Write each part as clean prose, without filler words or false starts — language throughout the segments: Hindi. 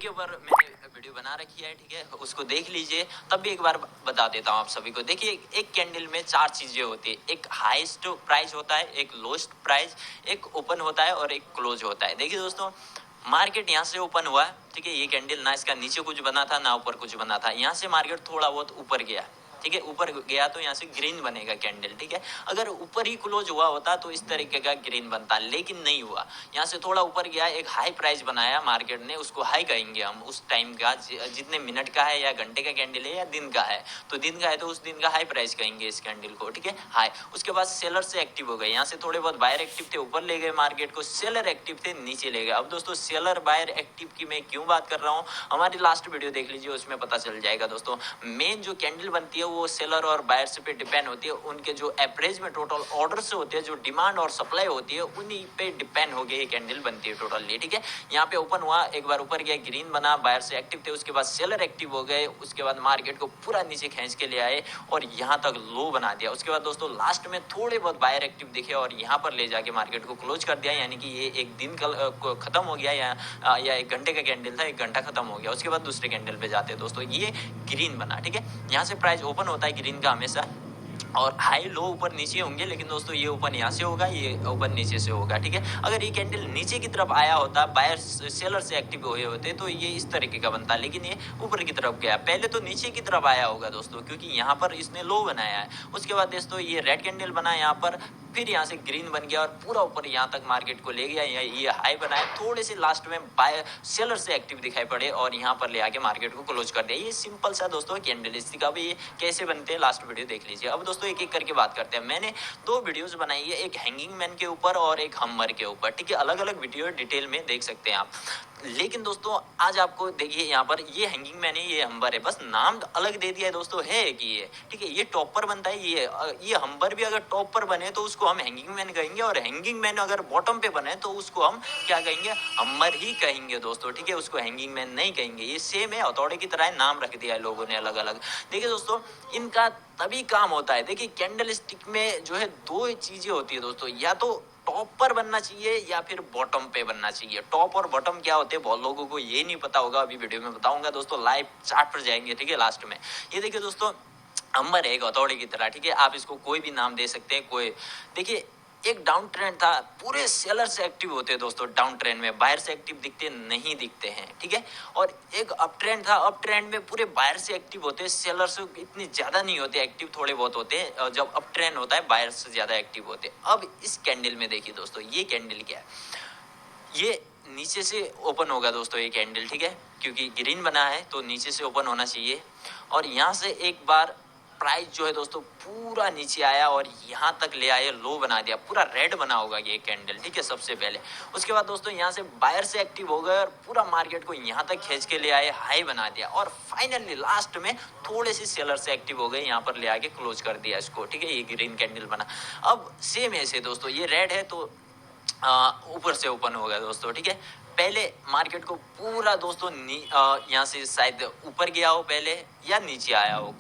उनके ऊपर मैंने वीडियो बना रखी है, ठीक है, उसको देख लीजिए। तब भी एक बार बता देता हूँ आप सभी को। देखिए, एक कैंडल में 4 चीजें होती है। एक हाईएस्ट प्राइस होता है, एक लोएस्ट प्राइस, एक ओपन होता है और एक क्लोज होता है। देखिए दोस्तों, मार्केट यहाँ से ओपन हुआ, ठीक है, ये कैंडल ना इसका नीचे कुछ बना था ना ऊपर कुछ बना था। यहाँ से मार्केट थोड़ा बहुत ऊपर गया, ठीक है, ऊपर गया तो यहाँ से ग्रीन बनेगा कैंडल, ठीक है। अगर ऊपर ही क्लोज हुआ होता तो इस तरीके का ग्रीन बनता, लेकिन नहीं हुआ। यहाँ से थोड़ा ऊपर गया, एक हाई प्राइस बनाया मार्केट ने, उसको हाई कहेंगे हम उस टाइम का, जितने मिनट का है या घंटे का कैंडल है या दिन का है। तो दिन का है तो उस दिन का हाई प्राइस कहेंगे इस कैंडल को, ठीक है, हाई। उसके बाद सेलर से एक्टिव हो गए, यहाँ से थोड़े बहुत बायर एक्टिव थे, ऊपर ले गए मार्केट को, सेलर एक्टिव थे, नीचे ले गए। अब दोस्तों, सेलर बायर एक्टिव की मैं क्यों बात कर रहा हूँ, हमारी लास्ट वीडियो देख लीजिए, उसमें पता चल जाएगा दोस्तों। मेन जो कैंडल बनती है वो सेलर और बायर्स पे डिपेंड होती है। उनके जो एवरेज में टोटल ऑर्डर्स होते हैं, जो डिमांड और सप्लाई होती है, उन्हीं पे डिपेंड हो गई ये कैंडल बनती है टोटली, ठीक है। यहाँ पे ओपन हुआ, एक बार ऊपर गया, ग्रीन बना, बायर से एक्टिव थे, उसके बाद सेलर एक्टिव हो गए, उसके बाद मार्केट को पूरा नीचे खींच के ले आए और यहाँ तक लो बना दिया। उसके बाद दोस्तों लास्ट में थोड़े बहुत बायर एक्टिव दिखे और यहाँ पर ले जाके मार्केट को क्लोज कर दिया, यानी कि ये एक दिन कल खत्म हो गया, या एक घंटे का कैंडल था, एक घंटा खत्म हो गया। उसके बाद दूसरे कैंडल पे जाते हैं दोस्तों, ये ग्रीन बना, ठीक है। यहाँ से प्राइस ओपन होता है ग्रीन का हमेशा, और हाई लो ऊपर नीचे होंगे, लेकिन दोस्तों ये ओपन यहाँ से होगा, ये ओपन नीचे से होगा, ठीक है। अगर ये कैंडल नीचे की तरफ आया होता, बायर सेलर से एक्टिव हुए होते, तो ये इस तरीके का बनता, लेकिन ये ऊपर की तरफ गया। पहले तो नीचे की तरफ आया होगा दोस्तों, क्योंकि यहाँ पर इसने लो बनाया है। उसके बाद दोस्तों ये रेड कैंडल बना यहाँ पर, फिर यहाँ से ग्रीन बन गया और पूरा ऊपर यहाँ तक मार्केट को ले गया, ये हाई बनाया। थोड़े से लास्ट में बाय सेलर से एक्टिव दिखाई पड़े और यहाँ पर ले आके मार्केट को क्लोज कर दिया। ये सिंपल सा दोस्तों कैंडल, इसका भी कैसे बनते हैं लास्ट वीडियो देख लीजिए। अब दोस्तों एक एक करके बात करते हैं। मैंने 2 वीडियोस बनाई है, एक हैंगिंग मैन के ऊपर और एक हम्मर के ऊपर, ठीक है। अलग अलग वीडियो डिटेल में देख सकते हैं आप। लेकिन दोस्तों आज आपको देखिए, यहाँ पर ये हैंगिंग मैन है, ये हम्बर है, बस नाम अलग दे दिया है दोस्तों, है कि ये, ठीक है, ये टॉप पर बनता है। ये हम्बर भी अगर टॉप पर बने तो उसको हम हैंगिंग मैन कहेंगे, और हैंगिंग मैन अगर बॉटम पे बने तो उसको हम क्या कहेंगे, हम्बर ही कहेंगे दोस्तों, ठीक है। उसको हैंगिंग मैन नहीं कहेंगे। ये सेम है, हथौड़े की तरह नाम रख दिया है लोगों ने अलग अलग। देखिए दोस्तों, इनका तभी काम होता है। देखिए कैंडल स्टिक में जो है 2 चीजें होती है दोस्तों, या तो टॉप पर बनना चाहिए या फिर बॉटम पे बनना चाहिए। टॉप और बॉटम क्या होते हैं बहुत लोगों को ये नहीं पता होगा, अभी वीडियो में बताऊंगा दोस्तों, लाइव चार्ट पर जाएंगे, ठीक है, लास्ट में। ये देखिए दोस्तों, अंबर है एक हथौड़े की तरह, ठीक है, आप इसको कोई भी नाम दे सकते हैं। कोई देखिए, एक डाउन ट्रेंड था, पूरे सेलर से एक्टिव होते हैं दोस्तों डाउन ट्रेंड में, बायर से एक्टिव दिखते नहीं दिखते हैं, ठीक है। और एक अप ट्रेंड था, अप ट्रेंड में पूरे बायर से एक्टिव होते हैं, सेलर से इतनी ज्यादा नहीं होते एक्टिव, थोड़े बहुत होते हैं। और जब अप ट्रेंड होता है बायर से ज्यादा एक्टिव होते हैं। अब इस कैंडल में देखिए दोस्तों, ये कैंडल क्या है, ये नीचे से ओपन होगा दोस्तों ये कैंडल, ठीक है, क्योंकि ग्रीन बना है तो नीचे से ओपन होना चाहिए। और यहाँ से एक बार प्राइस जो है दोस्तों पूरा नीचे आया और यहाँ तक ले आए, लो बना दिया, पूरा रेड बना होगा ये कैंडल, ठीक है, सबसे पहले। उसके बाद दोस्तों यहाँ से बायर से एक्टिव हो गए और पूरा मार्केट को यहाँ तक खींच के ले आए, हाई बना दिया। और फाइनली लास्ट में थोड़े से सेलर से एक्टिव हो गए, यहाँ पर ले आके क्लोज कर दिया इसको, ठीक है, ये ग्रीन कैंडल बना। अब सेम ऐसे दोस्तों, ये रेड है तो ऊपर से ओपन हो गया दोस्तों, ठीक है। पहले मार्केट को पूरा दोस्तों यहाँ से शायद ऊपर गया हो पहले या नीचे आया हो,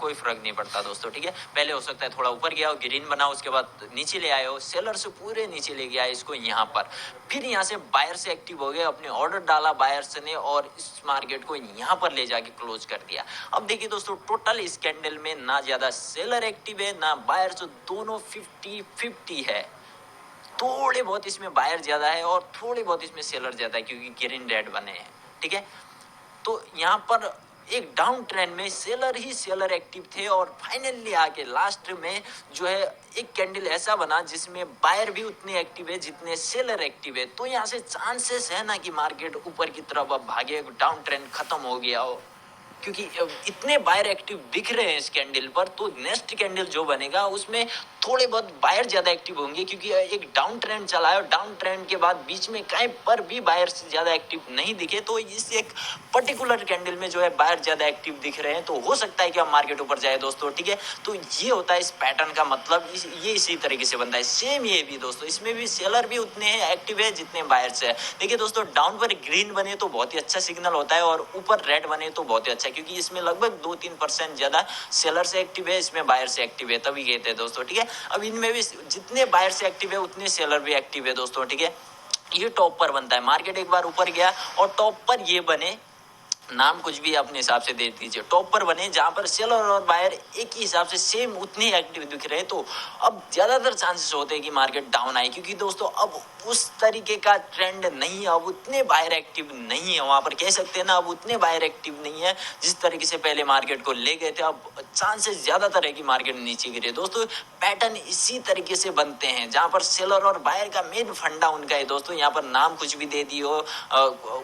कोई फर्क नहीं पड़ता दोस्तों, ठीक है। पहले हो सकता है थोड़ा ऊपर गया हो, ग्रीन बना, उसके बाद नीचे ले आए हो, सेलर से पूरे नीचे ले गया इसको यहाँ पर। फिर यहाँ से बायर से एक्टिव हो गए, अपने ऑर्डर डाला बायर्स ने और इस मार्केट को यहाँ पर ले जाके क्लोज कर दिया। अब देखिए दोस्तों, टोटल इस कैंडल में ना ज्यादा सेलर एक्टिव है ना बायर्स, दोनों 50-50 है। थोड़े बहुत इसमें बायर ज्यादा है और थोड़े बहुत इसमें सेलर ज्यादा है, क्योंकि ग्रीन रेड बने हैं, ठीक है। तो यहाँ पर एक डाउन ट्रेंड में सेलर ही सेलर एक्टिव थे और फाइनली आके लास्ट में जो है एक कैंडल ऐसा बना जिसमें बायर भी उतने एक्टिव है जितने सेलर एक्टिव है। तो यहाँ से चांसेस है ना कि मार्केट ऊपर की तरफ अब भागे, डाउन ट्रेंड खत्म हो गया हो, क्योंकि इतने बायर एक्टिव दिख रहे हैं इस कैंडल पर। तो नेक्स्ट कैंडल जो बनेगा उसमें थोड़े बहुत बायर ज्यादा एक्टिव होंगे, क्योंकि एक डाउन ट्रेंड चला है और डाउन ट्रेंड के बाद बीच में कहीं पर भी बायर से ज्यादा एक्टिव नहीं दिखे, तो इस एक पर्टिकुलर कैंडल में जो है बायर ज्यादा एक्टिव दिख रहे हैं, तो हो सकता है कि अब मार्केट ऊपर जाए दोस्तों, ठीक है। तो ये होता है इस पैटर्न का मतलब, ये इसी तरीके से बनता है। सेम ये भी दोस्तों, इसमें भी सेलर भी उतने एक्टिव है जितने बायर्स है। देखिए दोस्तों, डाउन पर ग्रीन बने तो बहुत ही अच्छा सिग्नल होता है और ऊपर रेड बने तो बहुत ही अच्छा, क्योंकि इसमें लगभग 2-3% ज्यादा सेलर से एक्टिव है, इसमें बायर से एक्टिव है, तभी कहते हैं दोस्तों, ठीक है। अब इनमें भी जितने बायर से एक्टिव है उतने सेलर भी एक्टिव है दोस्तों, ठीक है। ये टॉप पर बनता है। मार्केट एक बार ऊपर गया और टॉप पर ये बने, नाम कुछ भी अपने हिसाब से दे दीजिए, टॉप पर बने जहां पर सेलर और बायर एक ही हिसाब से सेम उतने एक्टिव दिख रहे हैं, तो अब ज्यादातर चांसेस होते हैं कि मार्केट डाउन आए, क्योंकि दोस्तों अब उस तरीके का ट्रेंड नहीं है, अब उतने बायर एक्टिव नहीं है वहां पर, कह सकते हैं ना, अब उतने बायर एक्टिव नहीं है जिस तरीके से पहले मार्केट को ले गए थे। अब चांसेस ज्यादातर है कि मार्केट नीचे गिरे। दोस्तों पैटर्न इसी तरीके से बनते हैं जहां पर सेलर और बायर का मेन फंडा उनका है दोस्तों। यहाँ पर नाम कुछ भी दे दियो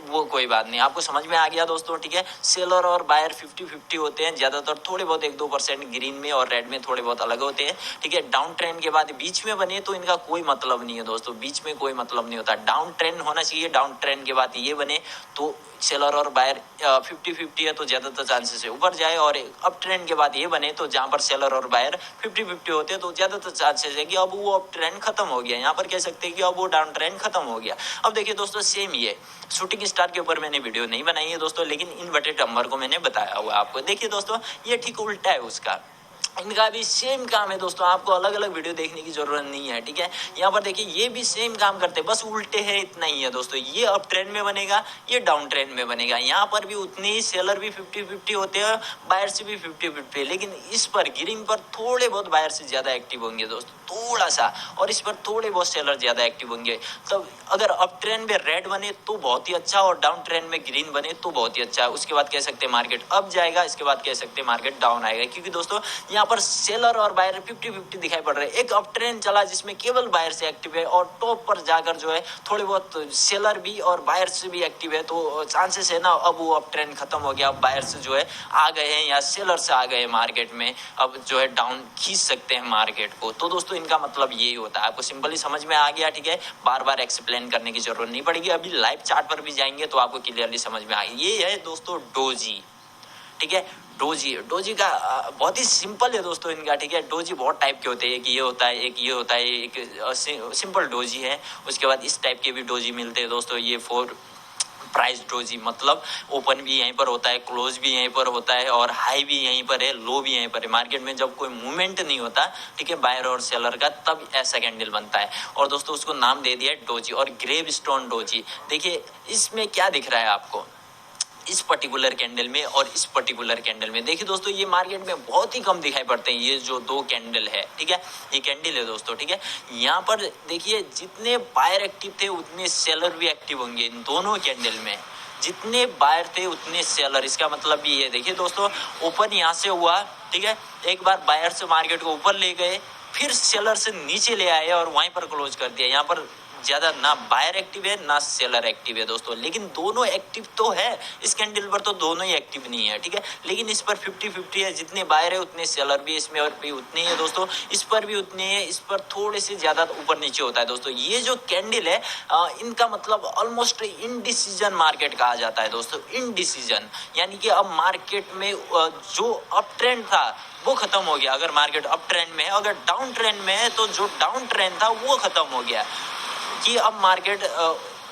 वो कोई बात नहीं, आपको समझ में आ गया दोस्तों, ठीक है। सेलर और बायर 50-50 होते हैं ज्यादातर, थोड़े बहुत 1-2% ग्रीन में और रेड में थोड़े बहुत अलग होते हैं, ठीक है। डाउन ट्रेंड के बाद बीच में बने तो इनका कोई मतलब नहीं है दोस्तों, बीच में कोई मतलब नहीं होता, डाउन ट्रेंड होना चाहिए। डाउन ट्रेंड के बाद ये बने तो सेलर और बायर 50-50 है तो ज्यादातर चांसेस है ऊपर जाए, और अप ट्रेंड के बाद ये बने तो जहां पर सेलर और बायर 50-50 होते हैं तो ज्यादातर चांसेस है कि अब वो अप ट्रेंड खत्म हो गया। यहाँ पर कह सकते हैं कि अब वो डाउन ट्रेंड खत्म हो गया। अब देखिए दोस्तों सेम ये शूटिंग स्टार के ऊपर मैंने वीडियो नहीं बनाई है दोस्तों, लेकिन इन्वर्टेड नंबर को मैंने बताया हुआ आपको। देखिए दोस्तों ये ठीक उल्टा है उसका, इनका भी सेम काम है दोस्तों, आपको अलग अलग वीडियो देखने की जरूरत नहीं है, ठीक है। यहाँ पर देखिए ये भी सेम काम करते हैं, बस उल्टे हैं, इतना ही है दोस्तों। ये अप ट्रेंड में बनेगा, ये डाउन ट्रेंड में बनेगा। यहाँ पर भी उतने ही सेलर भी 50-50 होते हैं, बायर से भी 50-50, लेकिन इस पर ग्रीन पर थोड़े बहुत बायर से ज्यादा एक्टिव होंगे दोस्तों, थोड़ा सा, और इस पर थोड़े बहुत सेलर ज्यादा एक्टिव होंगे। तो अगर अप ट्रेंड में रेड बने तो बहुत ही अच्छा, और डाउन ट्रेंड में ग्रीन बने तो बहुत ही अच्छा है। उसके बाद कह सकते हैं मार्केट अप जाएगा, इसके बाद कह सकते हैं मार्केट डाउन आएगा, क्योंकि दोस्तों यहाँ पर सेलर और बायर 50-50 दिखाई पड़ रहे हैं। एक अप ट्रेंड चला जिसमें केवल बायर से एक्टिव है, और टॉप पर जाकर जो है थोड़े बहुत सेलर भी और बायर से भी एक्टिव है, तो चांसेस है ना अब वो अप ट्रेंड खत्म हो गया, अब बायर से जो है आ गए हैं या सेलर से आ गए हैं मार्केट में, अब जो है डाउन खींच सकते हैं मार्केट को। तो दोस्तों इनका मतलब यही होता है, आपको सिंपली समझ में आ गया, ठीक है। बार बार एक्सप्लेन करने की जरूरत नहीं पड़ेगी, अभी लाइव चार्ट पर भी जाएंगे तो आपको क्लियरली समझ में आएगी। ये है दोस्तों डोजी, ठीक है। डोजी का बहुत ही सिंपल है दोस्तों इनका, ठीक है। डोजी बहुत टाइप के होते हैं, एक ये होता है, एक ये होता है, एक सिंपल डोजी है। उसके बाद इस टाइप के भी डोजी मिलते हैं दोस्तों, ये 4 प्राइस डोजी, मतलब ओपन भी यहीं पर होता है, क्लोज भी यहीं पर होता है, और हाई भी यहीं पर है, लो भी यहीं पर है। मार्केट में जब कोई मूवमेंट नहीं होता, ठीक है, बायर और सेलर का, तब ऐसा कैंडल बनता है। और दोस्तों उसको नाम दे दिया है डोजी। और ग्रेव स्टोन डोजी, देखिए इसमें क्या दिख रहा है आपको, इस पर्टिकुलर कैंडल में और इस पर्टिकुलर कैंडल में, देखिए दोस्तों ये मार्केट में बहुत ही कम दिखाई पड़ते हैं, ये जो 2 कैंडल है, ठीक है, ये कैंडल है दोस्तों, ठीक है। यहाँ पर देखिए जितने बायर एक्टिव थे उतने सेलर भी एक्टिव होंगे इन दोनों कैंडल में, जितने बायर थे उतने सेलर। इसका मतलब भी ये देखिए दोस्तों, ओपन यहाँ से हुआ, ठीक है, एक बार बायर से मार्केट को ऊपर ले गए, फिर सेलर से नीचे ले आए और वहीं पर क्लोज कर दिया। यहाँ पर ज्यादा ना बायर एक्टिव है ना सेलर एक्टिव है दोस्तों, लेकिन दोनों एक्टिव तो है, इस कैंडल पर तो दोनों ही एक्टिव नहीं है, ठीक है। लेकिन इस पर 50-50 है, जितने बायर है उतने सेलर भी इसमें और भी उतने ही है दोस्तों, इस पर भी उतने हैं, इस पर थोड़े से ज्यादा ऊपर नीचे होता है दोस्तों। ये जो कैंडल है इनका मतलब ऑलमोस्ट इनडिसीजन मार्केट कहा जाता है दोस्तों, इनडिसीजन, यानी कि अब मार्केट में जो अप ट्रेंड था वो खत्म हो गया। अगर मार्केट अप ट्रेंड में है, अगर डाउन ट्रेंड में है तो जो डाउन ट्रेंड था वो खत्म हो गया, कि अब मार्केट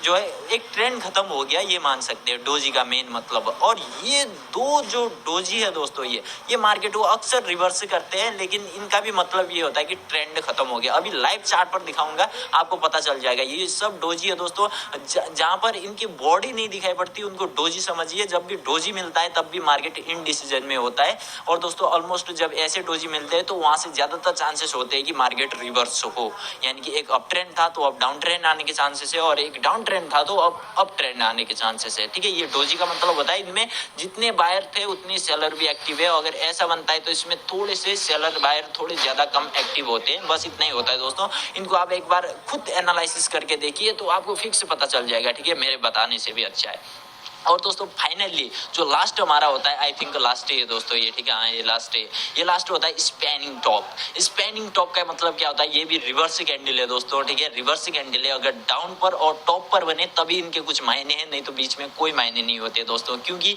जो है एक ट्रेंड खत्म हो गया, ये मान सकते हैं डोजी का मेन मतलब। और ये दो जो डोजी है दोस्तों, ये मार्केट को अक्सर रिवर्स करते हैं, लेकिन इनका भी मतलब ये होता है कि ट्रेंड खत्म हो गया। अभी लाइव चार्ट पर दिखाऊंगा, आपको पता चल जाएगा। ये सब डोजी है दोस्तों, जहां पर इनकी बॉडी नहीं दिखाई पड़ती उनको डोजी समझिए। जब भी डोजी मिलता है तब भी मार्केट इनडिसीजन में होता है। और दोस्तों ऑलमोस्ट जब ऐसे डोजी मिलते हैं तो वहां से ज्यादातर चांसेस होते हैं कि मार्केट रिवर्स हो, यानी कि एक अप ट्रेंड था तो अब डाउन ट्रेंड आने के चांसेस है, और एक डाउन ट्रेंड था तो अब अप ट्रेंड आने के चांसेस है, ठीक है। ये डोजी का मतलब होता है इनमें जितने बायर थे उतने सेलर भी एक्टिव है। अगर ऐसा बनता है तो इसमें थोड़े से सेलर बायर थोड़े ज्यादा कम एक्टिव होते हैं, बस इतना ही होता है दोस्तों। इनको आप एक बार खुद एनालिसिस करके देखिए तो आपको फिक्स पता चल जाएगा, ठीक है, मेरे बताने से भी अच्छा है। और दोस्तों फाइनली जो लास्ट हमारा होता है, आई थिंक लास्ट है दोस्तों ये, ठीक है, हाँ ये लास्ट है। ये लास्ट होता है स्पैनिंग टॉप। स्पैनिंग टॉप का मतलब क्या होता है, ये भी रिवर्स कैंडल है दोस्तों, ठीक है, रिवर्स कैंडल है। अगर डाउन पर और टॉप पर बने तभी इनके कुछ मायने हैं, नहीं तो बीच में कोई मायने नहीं होते दोस्तों, क्योंकि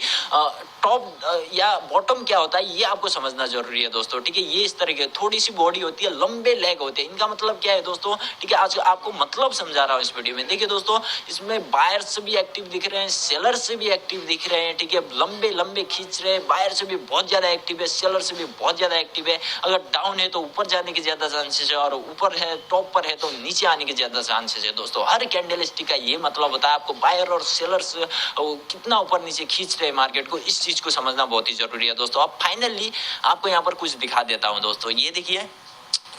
टॉप या बॉटम क्या होता है ये आपको समझना जरूरी है दोस्तों, ठीक है। ये इस तरह की थोड़ी सी बॉडी होती है, लंबे लेग होते हैं, इनका मतलब क्या है दोस्तों, ठीक है, आज आपको मतलब समझा रहा हूँ इस वीडियो में। देखिए दोस्तों इसमें बायर्स भी एक्टिव दिख रहे हैं, सेलर्स से भी एक्टिव दिख रहे हैं, ठीक है, लंबे लंबे खींच रहे हैं, बायर से भी बहुत ज्यादा एक्टिव है, सेलर से भी बहुत ज्यादा एक्टिव है। अगर डाउन है तो ऊपर जाने के ज्यादा चांसेस है, और ऊपर है टॉप पर है तो नीचे आने के ज्यादा चांसेस है। दोस्तों हर कैंडल स्टिक का ये मतलब होता है, आपको बायर और सेलर्स कितना ऊपर नीचे खींच रहे हैं मार्केट को, इस चीज को समझना बहुत ही जरूरी है। दोस्तों अब फाइनली आपको यहाँ पर कुछ दिखा देता हूँ। दोस्तों ये देखिए,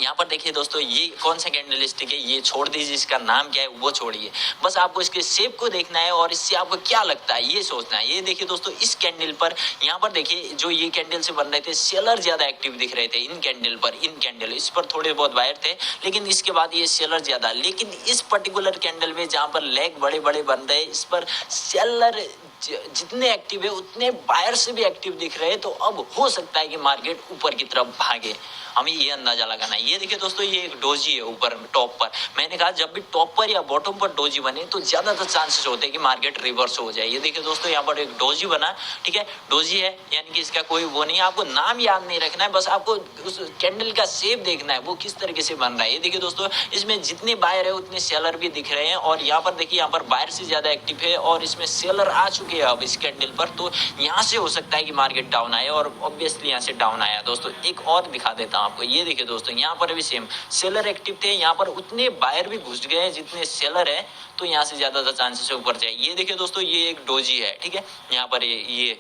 यहाँ पर देखिए दोस्तों, ये कौन सा कैंडल स्टिक है, ये छोड़ दीजिए, इसका नाम क्या है वो छोड़िए, बस आपको इसके शेप को देखना है और इससे आपको क्या लगता है ये सोचना है। ये देखिए दोस्तों, इस कैंडल पर, यहाँ पर देखिए, जो ये कैंडल से बन रहे थे सेलर ज्यादा एक्टिव दिख रहे थे इन कैंडल पर, इन कैंडल इस पर थोड़े बहुत बायर थे, लेकिन इसके बाद ये सेलर ज्यादा। लेकिन इस पर्टिकुलर कैंडल में जहाँ पर लेग बड़े बड़े बन रहे, इस पर सेलर जितने एक्टिव है उतने बायर से भी एक्टिव दिख रहे हैं। तो अब हो सकता है कि मार्केट ऊपर की तरफ भागे, हमें ये अंदाजा लगाना है। ये देखिए दोस्तों, ये एक डोजी है ऊपर टॉप पर। मैंने कहा जब भी टॉप पर या बॉटम पर डोजी बने तो ज्यादातर चांसेस होते हैं कि मार्केट रिवर्स हो जाए। ये देखिए दोस्तों, यहाँ पर एक डोजी बना, ठीक है, डोजी है, यानी कि इसका कोई वो नहीं है, आपको नाम याद नहीं रखना है, बस आपको उस कैंडल का शेप देखना है वो किस तरीके से बन रहा है। ये देखिए दोस्तों, इसमें जितने बायर है उतने सेलर भी दिख रहे हैं, और यहाँ पर देखिए, यहाँ पर बायर से ज्यादा एक्टिव है और इसमें सेलर आ चुके हैं अब इस कैंडल पर। तो यहाँ से हो सकता है कि मार्केट डाउन आए, और ऑब्वियसली यहाँ से डाउन आया। दोस्तों एक और दिखा देता हूँ आपको, ये देखिए दोस्तों, यहाँ पर भी सेम सेलर एक्टिव थे, यहाँ पर उतने बायर भी घुस गए जितने सेलर है, तो यहाँ से ज्यादा चांसेस ऊपर जाए। ये देखिए दोस्तों, ये एक डोजी है, ठीक है, यहाँ पर ये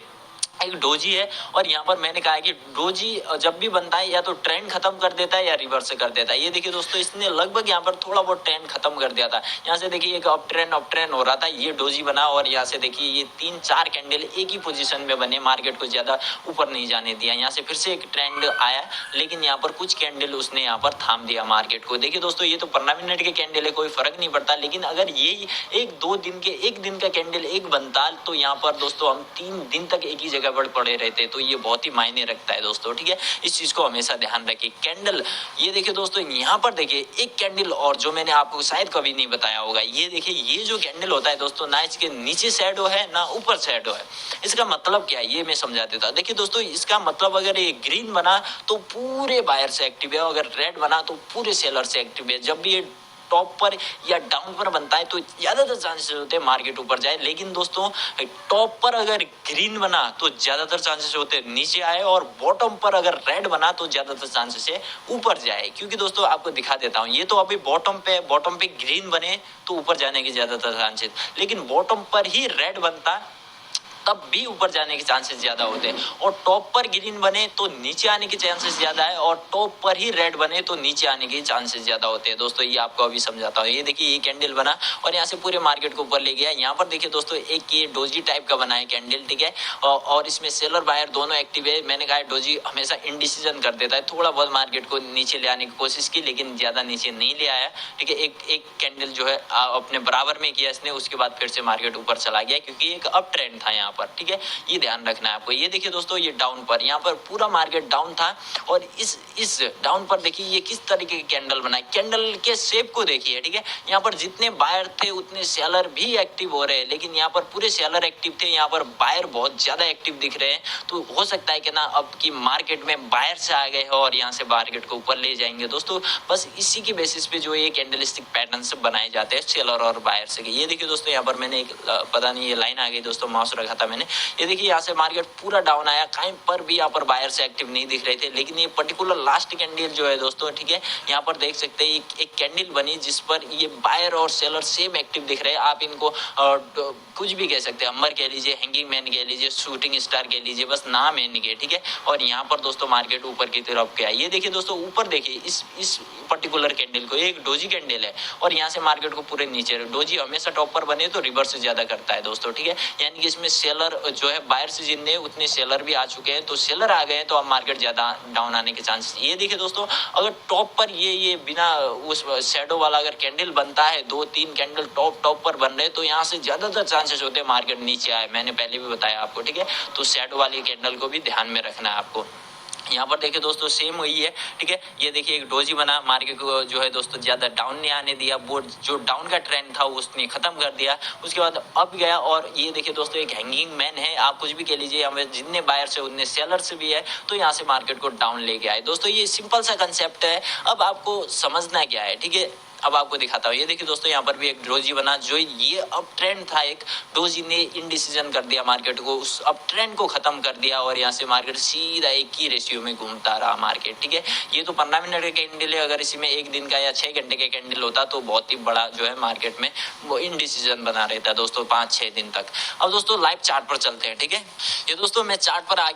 एक डोजी है, और यहाँ पर मैंने कहा है कि डोजी जब भी बनता है या तो ट्रेंड खत्म कर देता है या रिवर्स कर देता है। ये देखिए दोस्तों, इसने लगभग यहाँ पर थोड़ा बहुत ट्रेंड खत्म कर दिया था। यहाँ से देखिए एक अप ट्रेंड हो रहा था, ये डोजी बना, और यहाँ से देखिए ये 3-4 कैंडल एक ही पोजीशन में बने, मार्केट को ज्यादा ऊपर नहीं जाने दिया। यहाँ से फिर से एक ट्रेंड आया, लेकिन यहाँ पर कुछ कैंडल उसने यहाँ पर थाम दिया मार्केट को। देखिए दोस्तों, ये तो 15 मिनट के कैंडल है, कोई फर्क नहीं पड़ता, लेकिन अगर ये एक दिन का कैंडल एक बनता तो यहाँ पर दोस्तों हम 3 दिन तक एक ही जगह पर पड़े रहते, तो ये बहुत ही मायने रखता है दोस्तों, ठीक है, इस चीज को हमेशा ध्यान रखिए। कैंडल, ये देखिए दोस्तों, यहाँ पर देखिए एक कैंडल और जो मैंने आपको शायद कभी नहीं बताया होगा। ये देखिए, ये जो कैंडल होता है दोस्तों, ना इसके नीचे शैडो है ना ऊपर शैडो है। इसका मतलब क्या है ये मैं समझा देता हूं। देखिए दोस्तों, इसका मतलब अगर ये ग्रीन बना तो पूरे बायर से एक्टिव है, अगर रेड बना तो पूरे सेलर से एक्टिव है। जब भी ये टॉप पर या डाउन पर बनता है तो ज्यादातर चांसेस होते हैं मार्केट ऊपर जाए, लेकिन दोस्तों टॉप पर अगर ग्रीन बना तो ज्यादातर चांसेस होते हैं नीचे आए, और बॉटम पर अगर रेड बना तो ज्यादातर चांसेस है ऊपर जाए। क्योंकि दोस्तों आपको दिखा देता हूँ, ये तो अभी बॉटम पे ग्रीन बने तो ऊपर जाने के ज्यादातर चांसेस, लेकिन बॉटम पर ही रेड बनता तब भी ऊपर जाने के चांसेस ज्यादा होते हैं, और टॉप पर ग्रीन बने तो नीचे आने के चांसेस ज्यादा है, और टॉप पर ही रेड बने तो नीचे आने के चांसेस ज्यादा होते हैं। दोस्तों ये आपको अभी समझाता हूँ। ये देखिए, ये कैंडल बना और यहाँ से पूरे मार्केट को ऊपर ले गया। यहाँ पर देखिए दोस्तों, एक ये डोजी टाइप का बना है कैंडल, ठीक है, और इसमें सेलर बायर दोनों एक्टिव है। मैंने कहा डोजी हमेशा इनडिसीजन कर देता है, थोड़ा बहुत मार्केट को नीचे ले आने की कोशिश की, लेकिन ज्यादा नीचे नहीं ले आया, ठीक है। एक कैंडल जो है अपने बराबर में किया इसने, उसके बाद फिर से मार्केट ऊपर चला गया, क्योंकि एक अप ट्रेंड था यहाँ पर, ठीक है, ये ध्यान रखना है आपको। ये देखिए दोस्तों, ये डाउन पर, यहाँ पर पूरा मार्केट डाउन था, और इस डाउन पर देखिए ये किस तरीके की कैंडल बनाई, कैंडल के शेप को देखिए, ठीक है। यहाँ पर जितने बायर थे उतने सेलर भी एक्टिव हो रहे हैं, लेकिन यहाँ पर पूरे सेलर एक्टिव थे, यहाँ पर बायर बहुत ज्यादा एक्टिव दिख रहे हैं। तो हो सकता है कि ना अब की मार्केट में बायर से आ गए हो और यहाँ से मार्केट को ऊपर ले जाएंगे। दोस्तों बस इसी की बेसिस पे जो ये कैंडलस्टिक पैटर्न बनाए जाते हैं सेलर और बायर से। ये देखिए दोस्तों, यहाँ पर मैंने एक पता नहीं ये लाइन आ गई दोस्तों, माउस रखा था मैंने। ये देखिए, यहाँ से मार्केट पूरा डाउन आया, कहीं पर भी यहाँ पर बायर से एक्टिव नहीं दिख रहे थे, लेकिन ये पर्टिकुलर लास्ट कैंडल जो है दोस्तों, ठीक है, यहाँ पर देख सकते हैं एक कैंडल बनी जिस पर ये बायर और सेलर सेम एक्टिव दिख रहे हैं। आप इनको कुछ भी कह सकते हैं, अमर कह लीजिए, हैंगिंग मैन कह लीजिए, शूटिंग स्टार कह लीजिए, बस नाम है इनके, ठीक है। और यहाँ पर दोस्तों मार्केट ऊपर की तरफ गया। ये देखिए दोस्तों, ऊपर देखिए इस पर्टिकुलर कैंडल को, एक डोजी कैंडल है, और यहाँ से मार्केट को पूरे नीचे। डोजी हमेशा टॉप पर बने तो रिवर्स ज्यादा करता है दोस्तों, ठीक है, यानी कि इसमें सेलर जो है बायर से जितने उतने सेलर भी आ चुके हैं, तो सेलर आ गए तो अब मार्केट ज्यादा डाउन आने के चांसेस। ये देखिए दोस्तों, अगर टॉप पर ये बिना उस शैडो वाला अगर कैंडल बनता है, 2-3 कैंडल टॉप पर बन रहे, तो यहाँ से ज्यादातर चांसेस होते हैं मार्केट नीचे आए। मैंने पहले भी बताया आपको, ठीक है, तो शैडो वाली कैंडल को भी ध्यान में रखना है आपको। यहाँ पर देखिए दोस्तों, सेम वही है, ठीक है। ये देखिए एक डोजी बना, मार्केट को जो है दोस्तों ज्यादा डाउन नहीं आने दिया, वो जो डाउन का ट्रेंड था उसने खत्म कर दिया, उसके बाद अप गया। और ये देखिए दोस्तों, एक हैंगिंग मैन है, आप कुछ भी कह लीजिए, हमें जितने बायर से उतने सेलर से भी है, तो यहाँ से मार्केट को डाउन लेके आए। दोस्तों ये सिंपल सा कंसेप्ट है, अब आपको समझना क्या है, ठीक है। अब आपको दिखाता हूँ। ये देखिए दोस्तों, यहाँ पर भी एक डोजी बना, जो ये अब ट्रेंड था, एक डोजी ने इंडिसीजन कर दिया मार्केट को, उस अब ट्रेंड को खत्म कर दिया और यहाँ से मार्केट सीधा एक ही रेशियो में घूमता रहा मार्केट, ठीक है। ये तो 15 मिनट का कैंडल है, अगर इसी में एक दिन का या 6 घंटे का कैंडल होता तो बहुत ही बड़ा जो है मार्केट में वो इंडिसीजन बना रहता है दोस्तों 5-6 दिन तक। अब दोस्तों लाइव चार्ट पर चलते हैं, ठीक है। ये दोस्तों मैं चार्ट पर आगे